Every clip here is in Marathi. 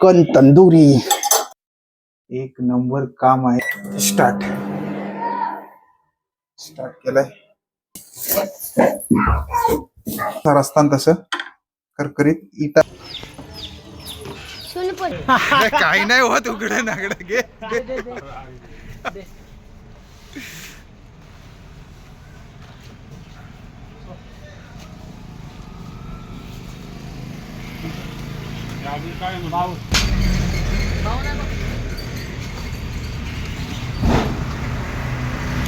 चिकन तंदुरी एक नंबर काम आहे. स्टार्ट केलंय. रस्तान तसं करकरीत इटा काही नाही होत. उघडे नागडे घे.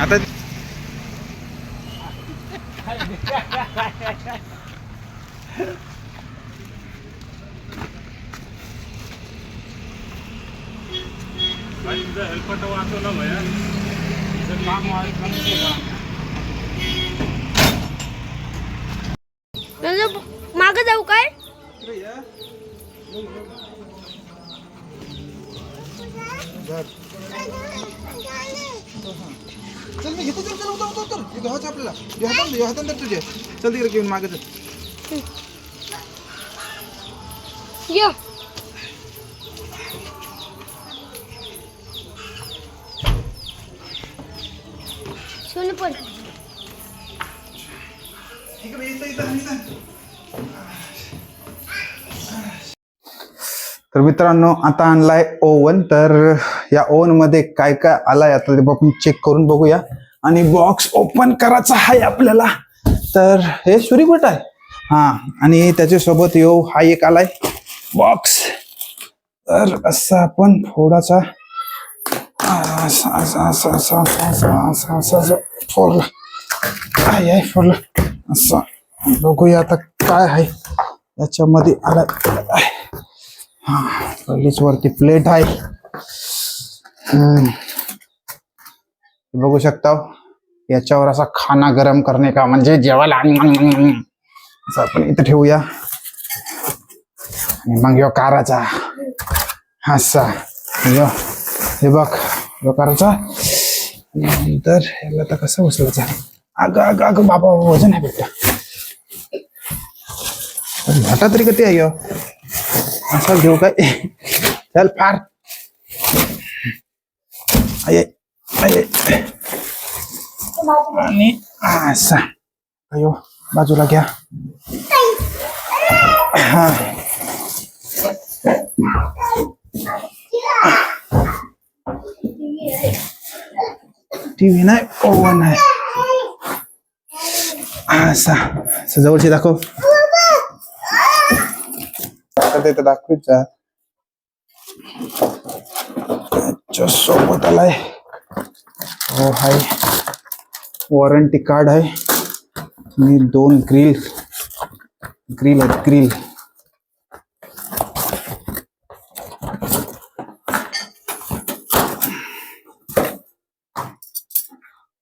आता हेल्पर वाचवला भया काम माग जाऊ काय? चल मी घेतो. चल उतर घ्यायचं आपल्याला. हातान तर तुझे. चल तिकडे घेऊन मागे चल. या सोन पण तर मित्रांनो आता आणलाय ओव्हन. तर या ओव्हन मध्ये काय काय आलाय आता ते आपण चेक करून बघूया. आणि बॉक्स ओपन करायचा आहे आपल्याला. तर हे सुरीकुट आहे. हा आणि त्याच्यासोबत हा एक आलाय बॉक्स. तर असा आपण थोडासा फोडला आहे फोडला. असं बघूया आता काय आहे याच्यामध्ये आलाय. हा पहिलीच वरती प्लेट आहे. बघू शकता याच्यावर असा खाना गरम करणे का म्हणजे जेवायला असं आपण इथं ठेवूया. आणि मग यो काराचा असा हे बघ यो काराचा. नंतर याला तर कसं उचलायचं. अगं बाबा वजन आहे बेटा. मोठा तरी कधी आहे असं घेऊ काय. चल फार आणि असा अयो बाजूला घ्या. हा टीव्ही नाही ओव्हन आहे. असा जवळची दाखव. दाखवायचा सोबत आलाय. हो हाय वॉरंटी कार्ड आहे. आणि 2 ग्रिल आहेत.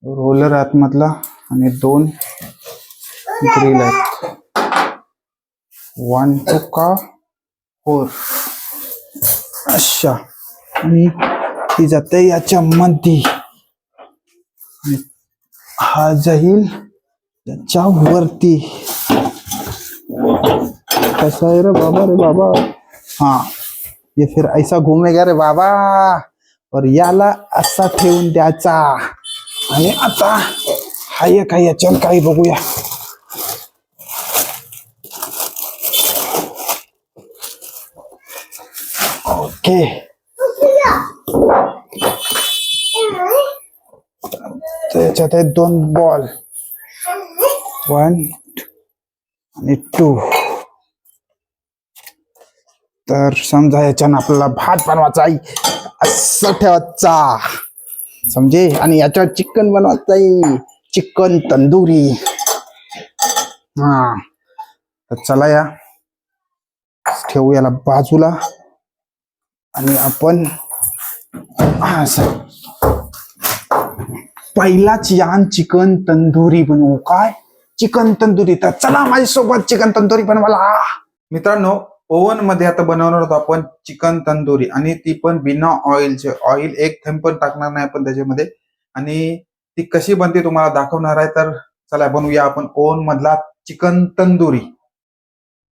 रोलर आतमधला आणि 2 ग्रिल आहेत. 1 to 4 अशा. आणि ती जाते याच्यामध्ये. हा जाईल याच्यावरती. कैसा है रे बाबा. हाँ ये फिर ऐसा घूमेगा रे बाबा. और याला असा ठेवून द्यायचा. आणि आता हा एक आहे याच्यावर काही बघूया. ओके त्याच्यात आहे 2 बॉल 1 आणि 2. तर समजा याच्यानं आपल्याला भात बनवायचा आहे असं ठेवायचा समजे. आणि याच्यावर चिकन बनवायचं आहे. चिकन तंदुरी. हा तर चला या ठेवू याला बाजूला. आणि आपण पहिलाच यान चिकन तंदुरी बनवू. काय चिकन तंदुरी. तर चला माझ्यासोबत चिकन तंदुरी बनवायला. मित्रांनो ओव्हन मध्ये आता बनवणार होतो आपण चिकन तंदुरी. आणि ती पण बिना ऑइलचे. ऑइल एक थेंब पण टाकणार नाही आपण त्याच्यामध्ये. आणि ती कशी बनते तुम्हाला दाखवणार आहे. तर चला बनवूया आपण ओव्हन मधला चिकन तंदुरी.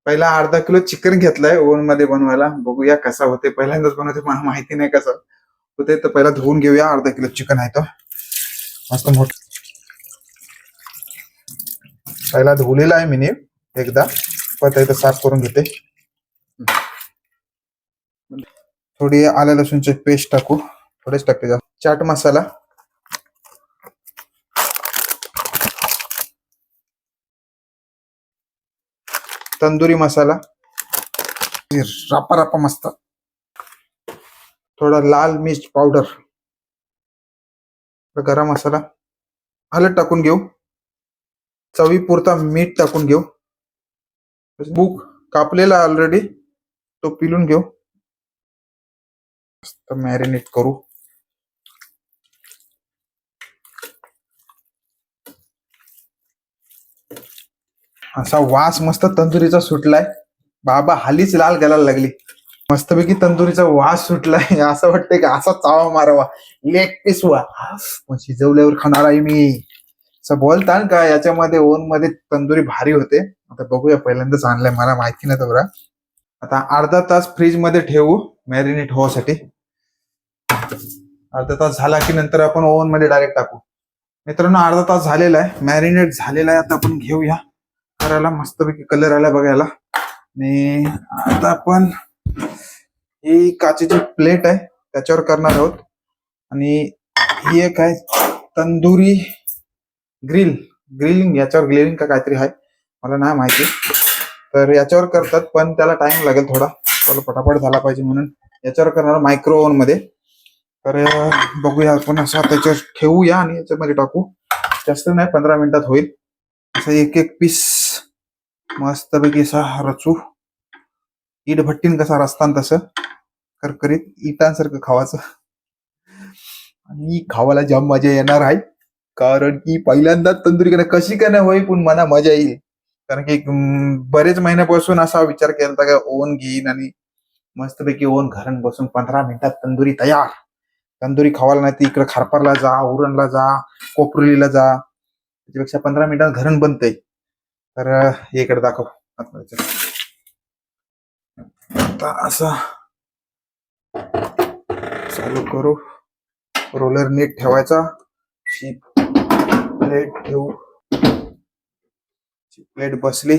पहिला अर्धा किलो चिकन घेतलाय ओव्हन मध्ये बनवायला. बघूया कसा होते. पहिल्यांदाच बनवते, मला माहिती नाही कसं होते. तर पहिला धुवून घेऊया. अर्धा किलो चिकन आहे तो मस्त मोठा. पहिला धुवलेला आहे मी एकदा, पण इथं साफ करून घेते. थोडी आलं लसूणची पेस्ट टाकू, थोडेच टाकते. चाट मसाला, तंदुरी मसाला, रापा रापा मस्त, थोडा लाल मिर्च पावडर, गरम मसाला, हळद टाकून घेऊ, चवीपुरता मीठ टाकून घेऊ, बुक कापलेला ऑलरेडी तो पिलून घेऊ. मस्त मॅरिनेट करू. असा वास मस्त तंदुरीचा सुटलाय. बाबा हालीच लाल घालायला लागली. मस्तपैकी तंदुरीचा वास सुटलाय. असं वाटतंय की असा चावा मारावा, लेग पीस वा शिजवल्यावर खाणार आहे मी. असं बोलतान का याच्यामध्ये ओव्हन मध्ये तंदुरी भारी होते. आता बघूया, पहिल्यांदाच आणलाय, मला माहिती नाही बरं. आता अर्धा तास फ्रीज मध्ये ठेवू मॅरिनेट होण्यासाठी. अर्धा तास झाला की नंतर आपण ओव्हन मध्ये डायरेक्ट टाकू. मित्रांनो, अर्धा तास झालेला आहे, मॅरिनेट झालेला आहे. आता आपण घेऊया करायला. मस्तपैकी कलर आला बघायला. आणि आता आपण ही काचेची प्लेट आहे त्याच्यावर करणार आहोत. आणि ही एक आहे तंदुरी ग्रिलिंग, याच्यावर ग्रिलिंग का काहीतरी आहे, मला नाही माहिती. तर याच्यावर करतात, पण त्याला टाइम लागेल थोडा, त्याला पटापट झाला पाहिजे म्हणून याच्यावर करणार मायक्रो ओव्हन मध्ये. तर बघूया आपण. असं त्याच्यावर ठेवूया आणि याच्यामध्ये टाकू. जास्त नाही, 15 मिनिटात होईल. असं एक एक पीस मस्तपैकी असा रचू. इट भट्टीन कसा रचतान तसं करकरीत इटांसारखं खावायचं. आणि खावायला जाम मजा येणार आहे, कारण की पहिल्यांदाच तंदुरी कशी का नाही होई, पण मला मजा येईल. कारण की बरेच महिन्यापासून असा विचार केला होता का ओव्हन घेईन आणि मस्तपैकी ओव्हन घरून बसून 15 मिनिटात तंदुरी तयार. तंदुरी खावायला नाही, इकडे खारपारला जा, उरणला जा, कोपरीला जा, त्याच्यापेक्षा 15 मिनिटात घरून बनतंय. तर इकडे दाखव. आता असं चालू करू. रोलर नीट ठेवायचा. प्लेट ठेवू. प्लेट बसली.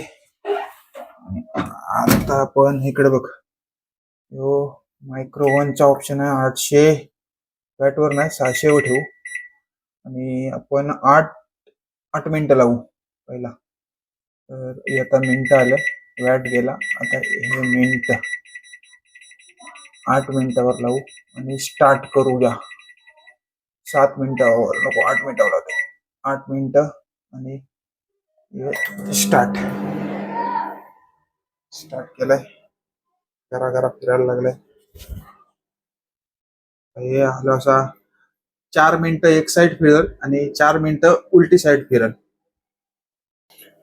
आता आपण इकडे बघ, यो मायक्रो ओव्हनचा ऑप्शन आहे. 800 वॅट वर नाही, 600 वर ठेवू. आणि आपण 8 मिनिटं लावू पहिला. तर आता मिनिटं आलं, वॅट गेला. आता हे मिनिट 8 मिनिटावर लावू आणि स्टार्ट करूया. 7 मिनिटावर नको, 8 मिनिटावर लावते. 8 मिनिटं आणि स्टार्ट केलंय. घरा फिरायला लागलाय. हे आलं असा 4 मिनिटं एक साइड फिरल आणि 4 मिनिटं उलटी साइड फिरल.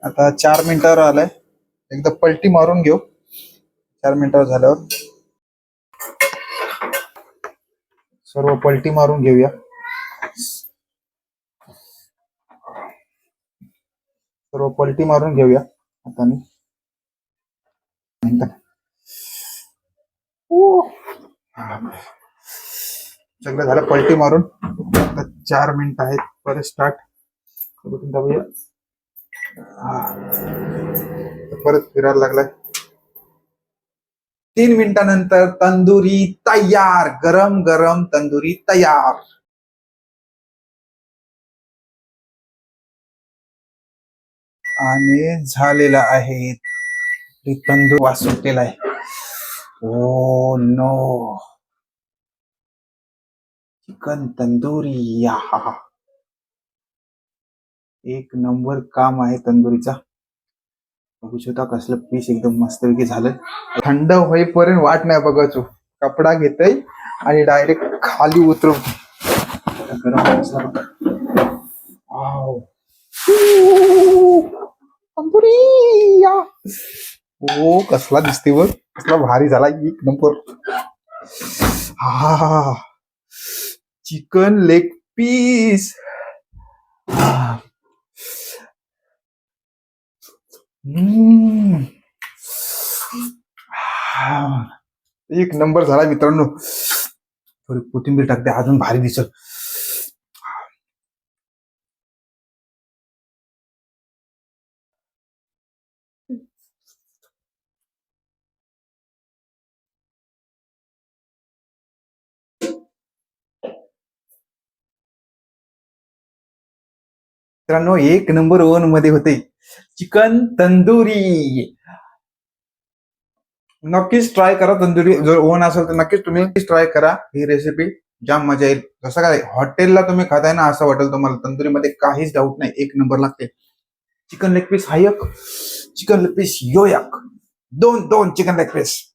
आता 4 मिनिटावर आलाय. एकदा पलटी मारून घेऊ. 4 मिनिटावर झाल्यावर सर्व पलटी मारून घेऊया. आता मी सगळं झालं पलटी मारून. आता 4 मिनिटं आहेत. परत स्टार्ट दाबूया. परत फिरायला लागलाय. 3 मिनिटानंतर तंदुरी तयार. गरम गरम तंदुरी तयार. आणि झालेला आहे. तंदूर वास सुटलेला आहे. Oh no, chicken tandoori. या एक नंबर काम आहे तंदुरीचा. बघू शकता कसलं पीस एकदम मस्तपैकी झालं. थंड होईपर्यंत वाट नाही बघायचो. कपडा घेतोय आणि डायरेक्ट खाली उतरवतो. तंदुरी ओ कसला दिसते वर, कसला भारी झाला. एक नंबर. हा चिकन लेग पीस. हा, एक नंबर झाला मित्रांनो. थोडी कोथिंबीर टाकते अजून भारी दिसत. मित्रांनो एक नंबर ओव्हन मध्ये होते चिकन तंदुरी. नक्कीच ट्राय करा. तंदुरी जर ओव्हन असेल तर नक्कीच तुम्ही ट्राय करा ही रेसिपी. जाम मजा येईल. जसं काय हॉटेलला तुम्ही खाताय ना असं वाटेल तुम्हाला. तंदुरीमध्ये काहीच डाऊट नाही. एक नंबर लागते. चिकन लेग पीस हा एक, चिकन लेग पीस यो एक, दोन चिकन लेग पीस.